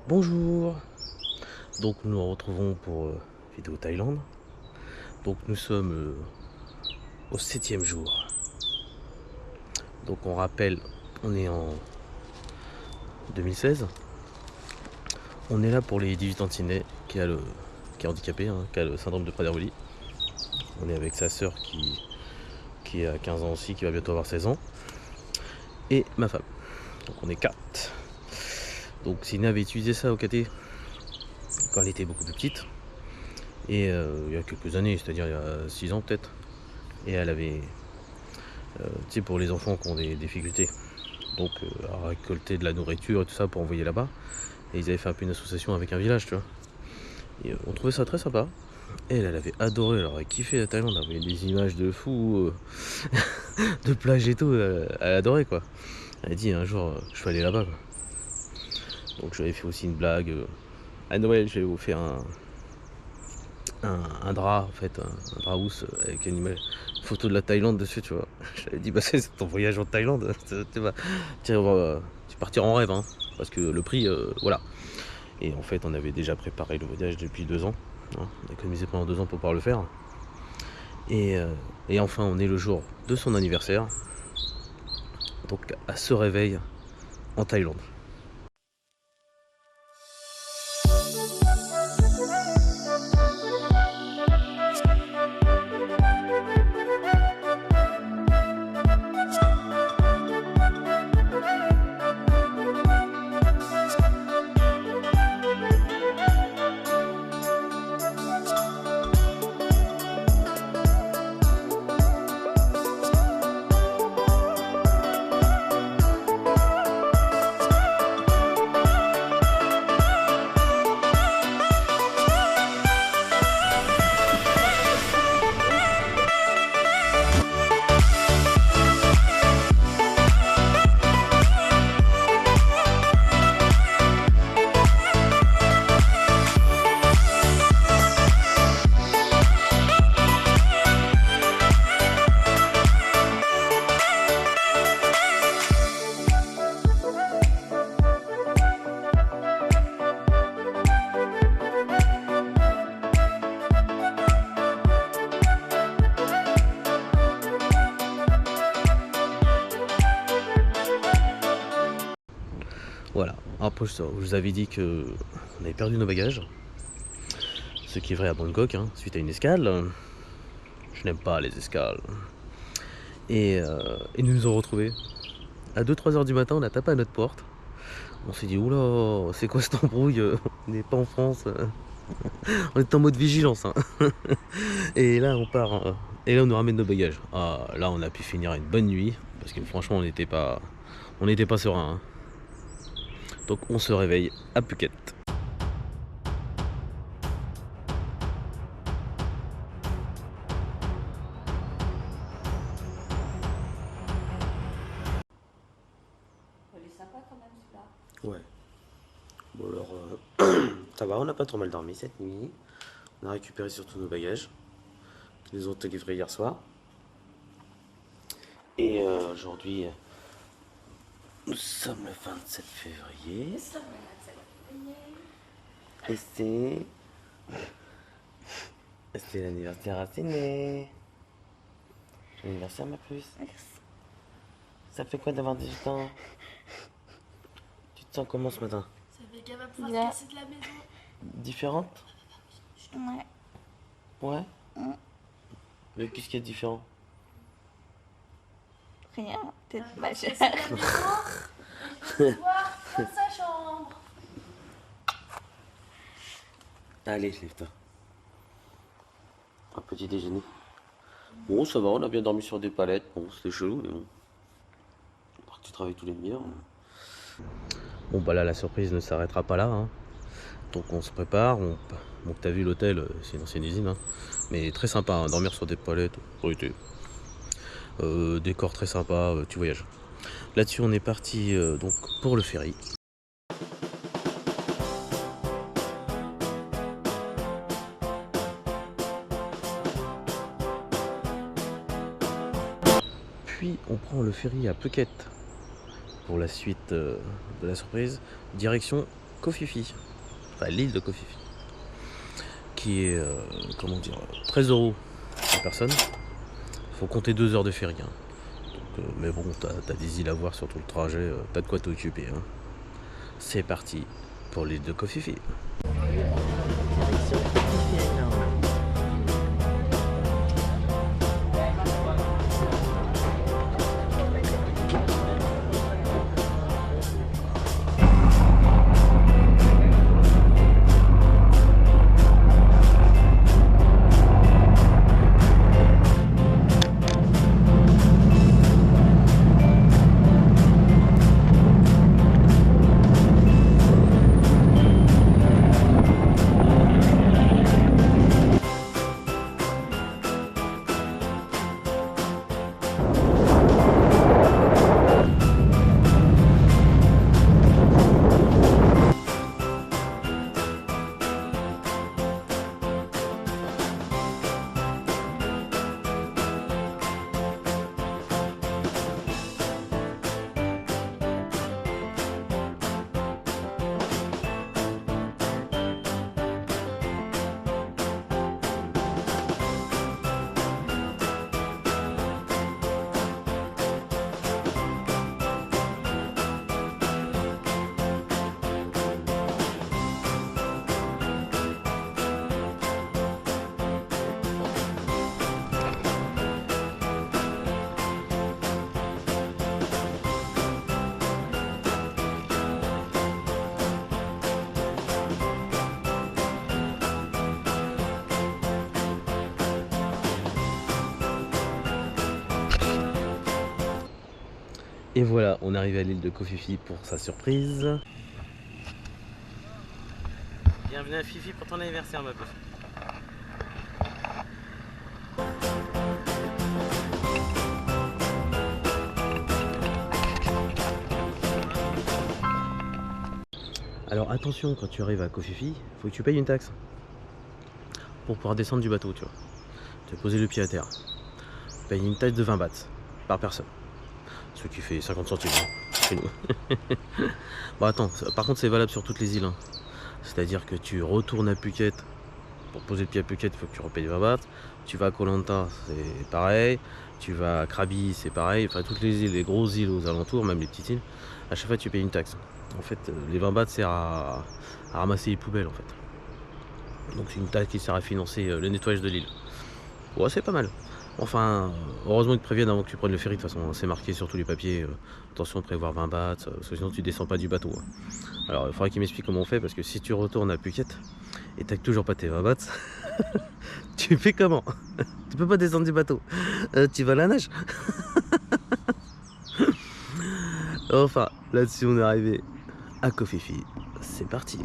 Bonjour. Donc nous nous retrouvons pour vidéo Thaïlande. Donc nous sommes au 7e jour. Donc on rappelle, on est en 2016. On est là pour les 18 tantinets qui est handicapé, hein, qui a le syndrome de Prader-Willi. On est avec sa sœur qui a 15 ans aussi, qui va bientôt avoir 16 ans. Et ma femme. Donc on est 4. Donc Sina avait utilisé ça au KT quand elle était beaucoup plus petite. Et il y a quelques années, c'est-à-dire il y a 6 ans peut-être. Et elle avait, tu sais, pour les enfants qui ont des difficultés, donc à récolter de la nourriture et tout ça pour envoyer là-bas. Et ils avaient fait un peu une association avec un village, tu vois. Et on trouvait ça très sympa. Et elle avait adoré, alors elle kiffait la Thaïlande, elle avait des images de fous, de plage et tout, elle adorait quoi. Elle a dit un jour, je vais aller là-bas quoi. Donc je lui avais fait aussi une blague. À Noël, je vais vous faire un drap en fait, un drap housse avec une photo de la Thaïlande dessus, tu vois. J'avais dit, bah c'est ton voyage en Thaïlande, tu partir en rêve, hein, parce que le prix, voilà. Et en fait, on avait déjà préparé le voyage depuis 2 ans, hein. On a économisé pendant 2 ans pour pouvoir le faire. Et, euh, et enfin, on est le jour de son anniversaire, donc à ce réveil en Thaïlande. Voilà, après je vous avais dit que on avait perdu nos bagages, ce qui est vrai à Bangkok, hein, suite à une escale. Je n'aime pas les escales. Et nous nous ont retrouvés. À 2-3 heures du matin, on a tapé à notre porte. On s'est dit, oula, c'est quoi cette embrouille? On n'est pas en France. On est en mode vigilance, hein. Et là, on part. Et là, on nous ramène nos bagages. Ah, là, on a pu finir une bonne nuit. Parce que franchement, on n'était pas serein, hein. Donc, on se réveille à Phuket. Il est sympa quand même celui-là. Ouais. Bon, alors, ça va, on n'a pas trop mal dormi cette nuit. On a récupéré surtout nos bagages. Ils nous ont été livrés hier soir. Et aujourd'hui, nous sommes le 27 février. Et c'est l'anniversaire à Ciné. L'anniversaire, ma puce. Ça fait quoi d'avoir 18 ans? Tu te sens comment ce matin? Ça fait qu'elle va pouvoir se casser de la maison. Différente? Ouais. Ouais. Mais qu'est-ce qui est différent? Rien, t'es majeure. Je vais voir dans sa chambre. Allez, lève-toi. Un petit déjeuner. Bon, ça va, on a bien dormi sur des palettes. Bon, c'était chelou, mais bon. Tu travailles tous les demi-heures. Bon, bah là, la surprise ne s'arrêtera pas là, hein. Donc, on se prépare. Bon, t'as vu l'hôtel, c'est une ancienne usine, hein. Mais très sympa, hein, dormir sur des palettes. Décor très sympa, tu voyages. Là-dessus, on est parti donc pour le ferry. Puis on prend le ferry à Phuket pour la suite de la surprise. Direction Koh Phi Phi, enfin l'île de Koh Phi Phi, qui est, comment dire, 13 € par personne. Il faut compter 2 heures de ferry. Hein. Donc, mais bon, t'as des îles à voir sur tout le trajet, t'as de quoi t'occuper. Hein. C'est parti pour l'île de Koh Phi Phi. Et voilà, on est arrivé à l'île de Koh Phi Phi pour sa surprise. Bienvenue à Fifi pour ton anniversaire, ma pauvre. Alors attention, quand tu arrives à Koh Phi Phi, faut que tu payes une taxe pour pouvoir descendre du bateau, tu vois. Tu vas poser le pied à terre. Tu payes une taxe de 20 bahts par personne. Ce qui fait 50 centimes chez nous. Bon attends, par contre c'est valable sur toutes les îles. Hein. C'est-à-dire que tu retournes à Phuket. Pour poser le pied à Phuket, il faut que tu repayes 20 bahts. Tu vas à Koh Lanta, c'est pareil. Tu vas à Krabi, c'est pareil. Enfin toutes les îles, les grosses îles aux alentours, même les petites îles, à chaque fois tu payes une taxe. En fait, les 20 bahts servent à ramasser les poubelles en fait. Donc c'est une taxe qui sert à financer le nettoyage de l'île. Ouais, c'est pas mal. Enfin, heureusement qu'ils te préviennent avant que tu prennes le ferry, de toute façon, c'est marqué sur tous les papiers. Attention de prévoir 20 bahts, parce que sinon tu descends pas du bateau. Hein. Alors il faudrait qu'ils m'expliquent comment on fait, parce que si tu retournes à Phuket et t'as toujours pas tes 20 bahts, tu fais comment? Tu peux pas descendre du bateau. Tu vas à la nage. Enfin, là-dessus on est arrivé à Koh Phi Phi. C'est parti.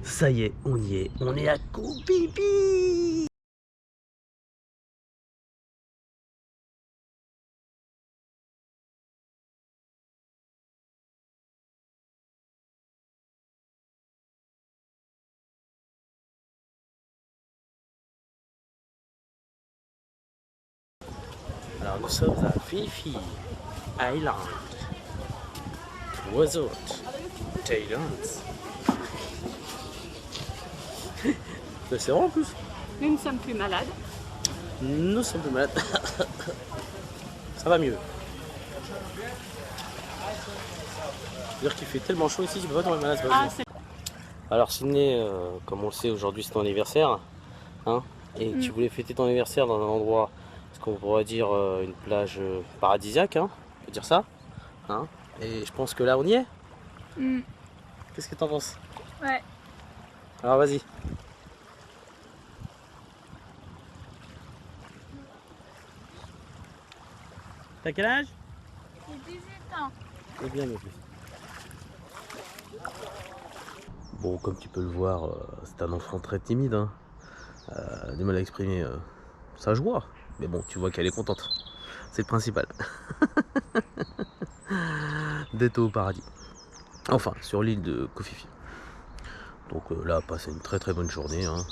Ça y est, on est à Koh Phi Phi. Alors nous sommes à Phi Phi Island, Resort, Thailand. C'est vrai en plus. Nous ne sommes plus malades. Nous sommes plus malades. Ça va mieux. C'est-à-dire qu'il fait tellement chaud ici, tu peux pas tomber malade. Alors Sydney, comme on le sait, aujourd'hui c'est ton anniversaire. Hein, et tu voulais fêter ton anniversaire dans un endroit, ce qu'on pourrait dire une plage paradisiaque, hein, on peut dire ça. Hein, et je pense que là on y est. Qu'est-ce que t'en penses? Ouais. Alors vas-y. T'as quel âge? J'ai 18 ans. C'est bien, mais plus. Bon, comme tu peux le voir, c'est un enfant très timide. Hein. Du mal à exprimer sa joie. Mais bon, tu vois qu'elle est contente. C'est le principal. D'être au paradis. Enfin, sur l'île de Koh Phi Phi. Donc là, passer une très très bonne journée. Hein.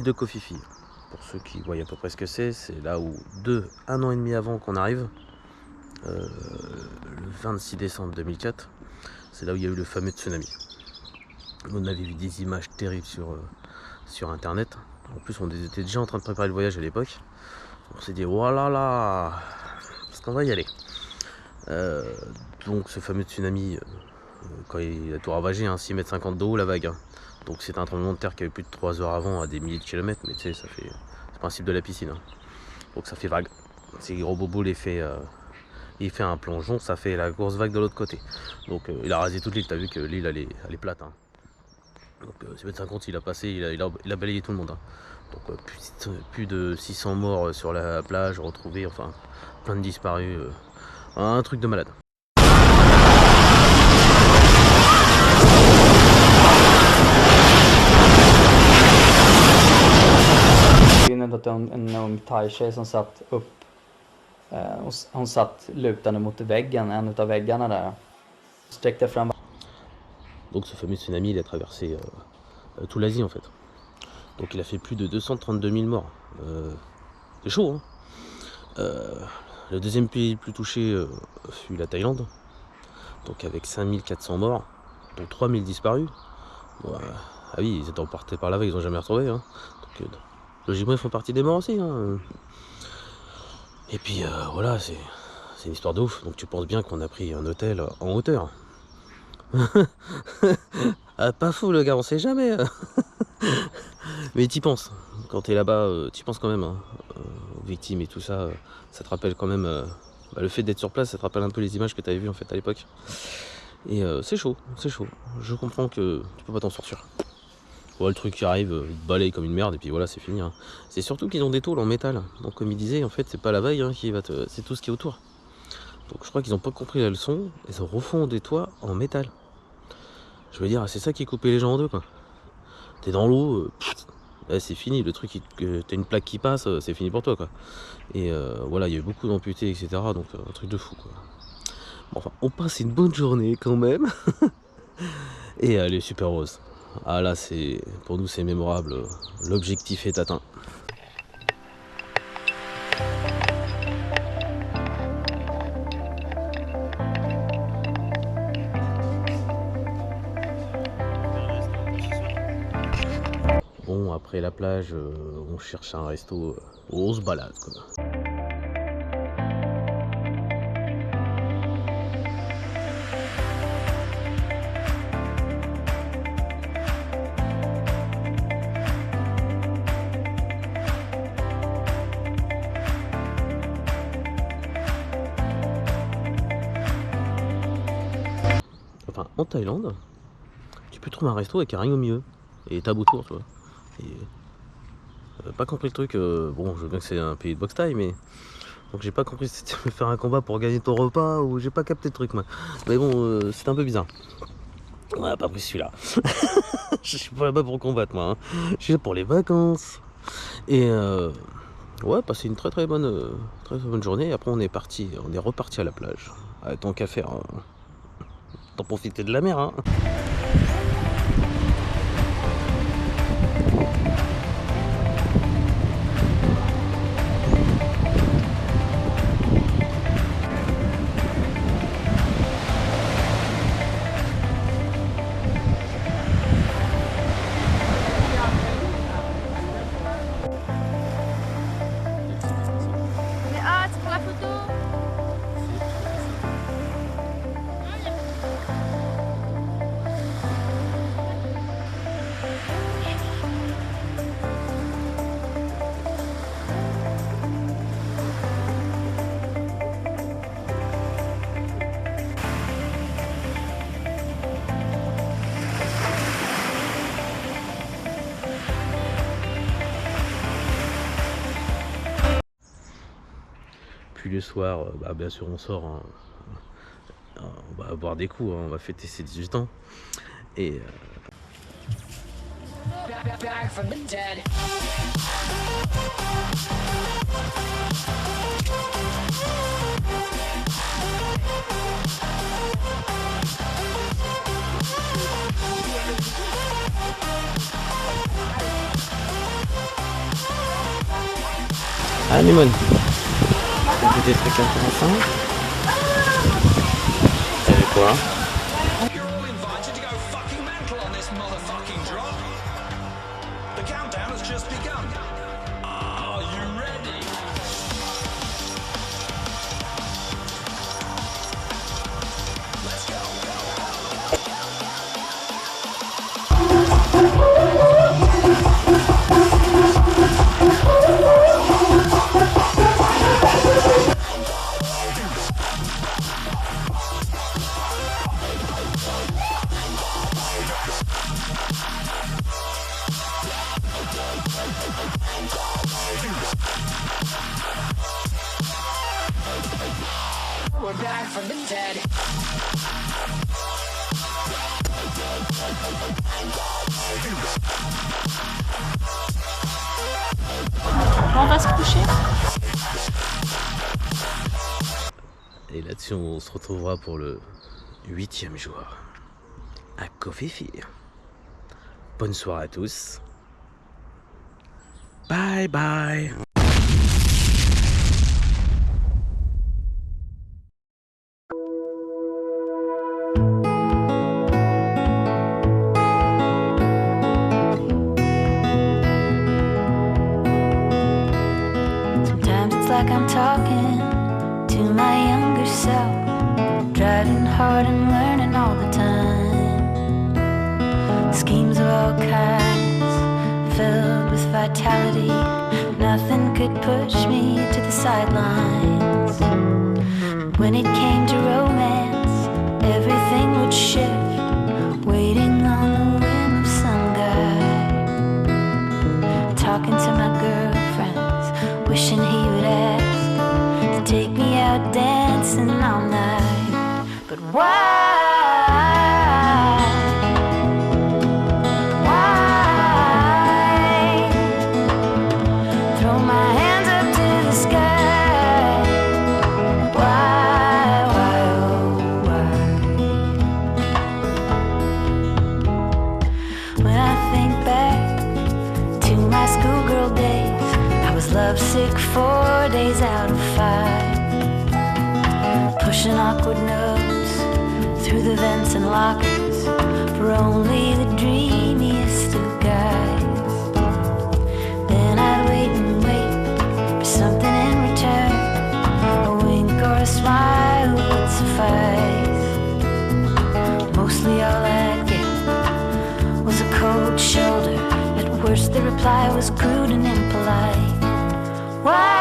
l'île de Kofifi. Pour ceux qui voient à peu près ce que c'est là où 1 an et demi avant qu'on arrive, le 26 décembre 2004, c'est là où il y a eu le fameux tsunami. On avait vu des images terribles sur internet. En plus on était déjà en train de préparer le voyage à l'époque. On s'est dit voilà là, parce qu'on va y aller. Donc ce fameux tsunami, quand il a tout ravagé, 6,50 m de haut la vague. Donc c'est un tremblement de terre qui avait plus de 3 heures avant à des milliers de kilomètres, mais tu sais, ça fait c'est le principe de la piscine. Donc ça fait vague. C'est gros bobo il fait un plongeon, ça fait la grosse vague de l'autre côté. Donc il a rasé toute l'île, t'as vu que l'île elle est plate. Donc 6,50 m il a passé, il a balayé tout le monde. Donc plus de 600 morts sur la plage retrouvés, enfin plein de disparus. Un truc de malade. Det var en ung thai-tjej som satt upp. Hon satt lutande mot väggen, en av väggarna där. Sträckte fram. Donc ce fameux tsunami, il a traversé toute l'Asie en fait. Donc il a fait plus de 232 000 morts. C'est chaud, hein. Le deuxième pays le plus touché fut la Thaïlande. Donc avec 5400 morts, dont 3000 disparus. Bon, ah oui, ils étaient emportés par la vague, ils n'ont jamais retrouvé. Hein. Donc, logiquement, ils font partie des morts aussi. Hein. Et puis voilà, c'est une histoire de ouf. Donc tu penses bien qu'on a pris un hôtel en hauteur. Ah, pas fou le gars, on sait jamais. Mais t'y penses. Quand t'es là-bas, t'y penses quand même. Hein. Aux victimes et tout ça, ça te rappelle quand même. Le fait d'être sur place, ça te rappelle un peu les images que t'avais vues en fait à l'époque. Et c'est chaud, c'est chaud. Je comprends que tu peux pas t'en sortir. Ouais, le truc qui arrive, il te balaye comme une merde et puis voilà, c'est fini. Hein. C'est surtout qu'ils ont des tôles en métal. Donc comme il disait, en fait, c'est pas la vague qui va te... c'est tout ce qui est autour. Donc je crois qu'ils ont pas compris la leçon. Ils refont des toits en métal. Je veux dire, c'est ça qui est coupé les gens en deux, quoi. T'es dans l'eau, c'est fini. Le truc, t'as une plaque qui passe, c'est fini pour toi, quoi. Et voilà, il y a eu beaucoup d'amputés, etc. Donc un truc de fou, quoi. Bon, enfin, on passe une bonne journée quand même. Et elle est super rose. Ah là, pour nous, c'est mémorable. L'objectif est atteint. Bon, après la plage, on cherche un resto où on se balade, quoi. Enfin, en Thaïlande, tu peux trouver un resto avec un ring au milieu et table autour, tu vois. Et pas compris le truc. Bon, je veux bien que c'est un pays de boxe thaï, mais donc j'ai pas compris si c'était faire un combat pour gagner ton repas ou j'ai pas capté le truc, moi. Mais bon, c'était un peu bizarre. On a pas pris celui-là. Je suis pas là-bas pour combattre, moi. Hein. Je suis là pour les vacances. Et ouais, passer une très bonne journée. Et après, on est reparti à la plage. Tant qu'à faire. T'en profiter de la mer, hein. Mais ah, c'est pour la photo. Puis le soir, bien sûr, on sort. Hein. On va boire des coups, hein. On va fêter ses 18 ans. Et Back from the dead. Ah, Limon. T'as vu des trucs intéressants? T'as vu quoi? You're all invited to go fucking mental on this motherfucking drop. The countdown has just begun. Are you ready? Let's go. We're back from the dead. On va se coucher. Et là-dessus, on se retrouvera pour le 8e jour à Kofifi. Bonne soirée à tous. Bye bye. Sometimes it's like I'm talking to my younger self, driving hard and learning all the time. Schemes of all kinds, filled with vitality. Nothing could push me to the sidelines. When it came to romance, everything would shift, waiting on the whim of some guy. Talking to my girlfriends, wishing he would ask to take me out dancing all night. But why? Throw my hands up to the sky. Why, oh, why? When I think back to my schoolgirl days, I was lovesick 4 days out of 5. Pushing awkward notes through the vents and lockers for only the dreamiest of guys. Then I'd wait and wait for something in return. A wink or a smile would suffice. Mostly all I'd get was a cold shoulder. At worst the reply was crude and impolite. Why?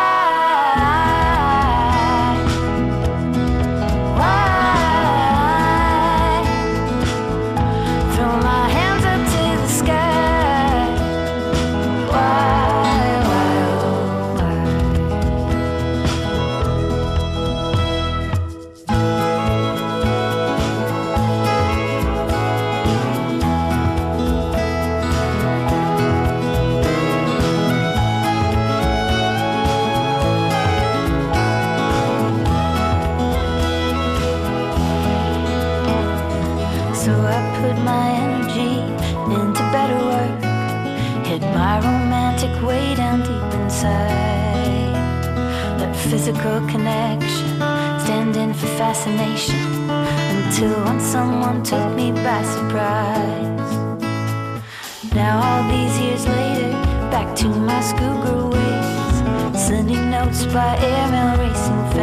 Throw my hands up to the sky. Why, oh, why? So I put my energy into better work, hid my romantic way down deep inside. That physical connection, standing for fascination, until once someone took me by surprise. Now all these years later, back to my schoolgirl ways, sending notes by airmail racing fast.